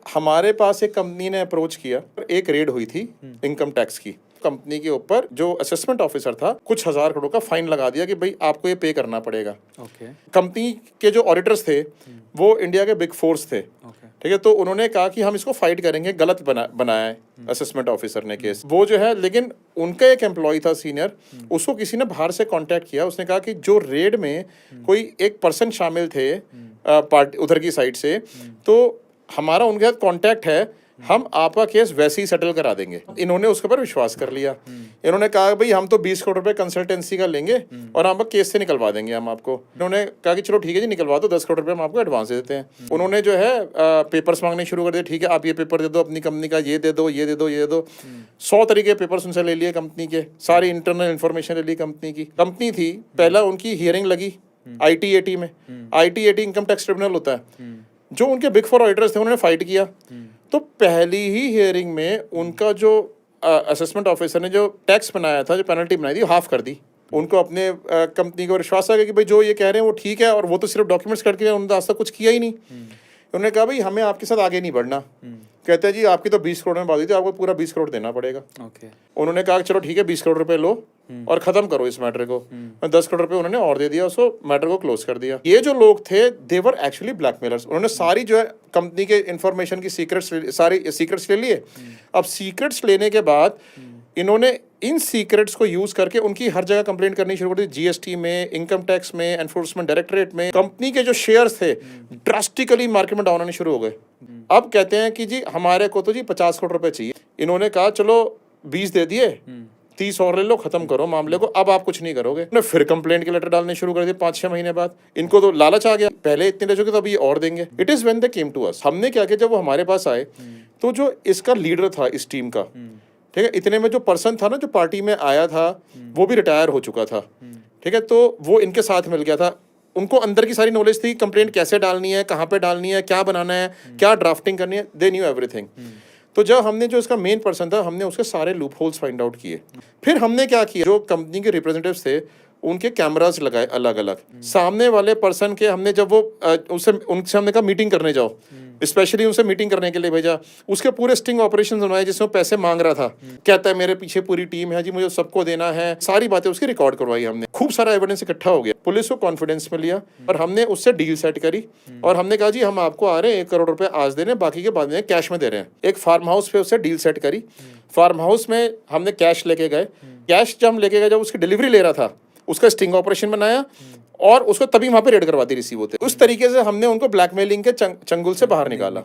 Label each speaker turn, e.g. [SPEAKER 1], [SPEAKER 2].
[SPEAKER 1] हमारे पास एक कंपनी ने अप्रोच किया, एक रेड हुई थी इनकम टैक्स की। कंपनी के ऊपर जो असेसमेंट ऑफिसर था, कुछ हजार करोड़ का फाइन लगा दिया कि भाई आपको ये पे करना पड़ेगा। कंपनी के जो ऑडिटर्स थे वो इंडिया के बिग फोर्स थे, ठीक है। तो उन्होंने कहा कि हम इसको फाइट करेंगे, गलत बनाया है असेसमेंट ऑफिसर ने केस, वो जो है। लेकिन उनका एक एम्प्लॉय था सीनियर, उसको किसी ने बाहर से कांटेक्ट किया। उसने कहा कि जो रेड में कोई एक पर्सन शामिल थे पार्टी उधर की साइड से, तो हमारा उनके साथ कांटेक्ट है, हम आपका केस वैसे ही सेटल करा देंगे। इन्होंने उसके ऊपर विश्वास कर लिया। इन्होंने कहा भाई हम तो 20 करोड़ रुपए कंसल्टेंसी का लेंगे और हम केस से निकलवा देंगे हम आपको। इन्होंने कहा कि चलो ठीक है जी, निकलवा दो, 10 करोड़ रुपए हम आपको एडवांस दे देते हैं। उन्होंने जो है पेपर्स मांगने शुरू कर दिए। ठीक है, आप ये पेपर दे दो अपनी कंपनी का, ये दे दो, ये दे दो, ये दे दो। 100 तरीके पेपर्स उनसे ले लिए कंपनी के, सारी इंटरनल इन्फॉर्मेशन ले ली कंपनी की। कंपनी थी, पहला उनकी हियरिंग लगी ITAT में। ITAT इनकम टैक्स ट्रिब्यूनल होता है। जो उनके बिग फोर ऑडिटर्स थे उन्होंने फाइट किया। तो पहली ही हियरिंग में उनका जो असेसमेंट ऑफिसर ने जो टैक्स बनाया था, जो पेनल्टी बनाई थी, हाफ कर दी। उनको अपने कंपनी को विश्वास आ गया कि भाई जो ये कह रहे हैं वो ठीक है, और वो तो सिर्फ डॉक्यूमेंट्स करके गए, उन्होंने आज तक कुछ किया ही नहीं। उन्होंने कहा भाई हमें आपके साथ आगे नहीं बढ़ना। कहते हैं जी आपकी तो 20 करोड़ में बात हुई थी, आपको पूरा 20 करोड़ देना पड़ेगा। उन्होंने कहा चलो ठीक है, 20 करोड़ रुपए लो और खत्म करो इस मैटर को। 10 करोड़ रुपए उन्होंने और दे दिया, उसको मैटर को क्लोज कर दिया। ये जो लोग थे देवर एक्चुअली ब्लैकमेलर्स। उन्होंने सारी जो है कंपनी के इन्फॉर्मेशन की सीक्रेट्स, सारी सीक्रेट्स ले लिए। अब सीक्रेट्स लेने के बाद इन्होंने इन सीक्रेट्स को यूज करके उनकी हर जगह कंप्लेंट करनी शुरू कर दी। GST में, इनकम टैक्स में, एनफोर्समेंट डायरेक्टरेट में। कंपनी के जो शेयर्स थे ड्रास्टिकली मार्केट में डाउन होने शुरू हो गए। अब कहते हैं कि जी हमारे को तो जी 50 करोड़ रुपए चाहिए। इन्होंने कहा चलो 20 दे दिए, 30 और ले लो, खत्म करो मामले को, अब आप कुछ नहीं करोगे। उन्होंने फिर कंप्लेंट के लेटर डालने शुरू कर दिए 5-6 महीने बाद। इनको तो लालच आ गया, पहले इतने ले चुके तो अभी और देंगे। It is when they came to us. हमने क्या किया, जब वो हमारे पास आए तो जो इसका लीडर था इस टीम का, ठीक है, इतने में जो पर्सन था ना जो पार्टी में आया था, वो भी रिटायर हो चुका था, ठीक है। तो वो इनके साथ मिल गया था। उनको अंदर की सारी नॉलेज थी, कंप्लेंट कैसे डालनी है, कहाँ पे डालनी है, क्या बनाना है, क्या ड्राफ्टिंग करनी है, दे न्यू एवरीथिंग। तो जब हमने जो इसका मेन पर्सन था, हमने उसके सारे लूप होल्स फाइंड आउट किए। फिर हमने क्या किया, जो कंपनी के रिप्रेजेंटेटिव्स थे उनके कैमरास लगाए अलग अलग। सामने वाले पर्सन के हमने जब वो उनसे हमने कहा मीटिंग करने जाओ, स्पेशली उनसे मीटिंग करने के लिए भेजा। उसके पूरे स्टिंग ऑपरेशन बनवाए जिसमें वो पैसे मांग रहा था। कहता है मेरे पीछे पूरी टीम है जी, मुझे सबको देना है। सारी बातें उसकी रिकॉर्ड करवाई हमने। खूब सारा एविडेंस इकट्ठा हो गया। पुलिस को कॉन्फिडेंस में लिया और हमने उससे डील सेट करी। और हमने कहा जी हम आपको आ रहे हैं 1 करोड़ रुपए आज दे रहे हैं, बाकी के बाद में कैश में दे रहे हैं। एक फार्म हाउस पे उससे डील सेट करी। फार्म हाउस में हमने कैश लेके गए। कैश जब हम लेके गए, जब उसकी डिलीवरी ले रहा था, उसका स्टिंग ऑपरेशन बनाया और उसको तभी वहां पे रेड करवा दी रिसीव होते। उस तरीके से हमने उनको ब्लैकमेलिंग के चंगुल से बाहर निकाला।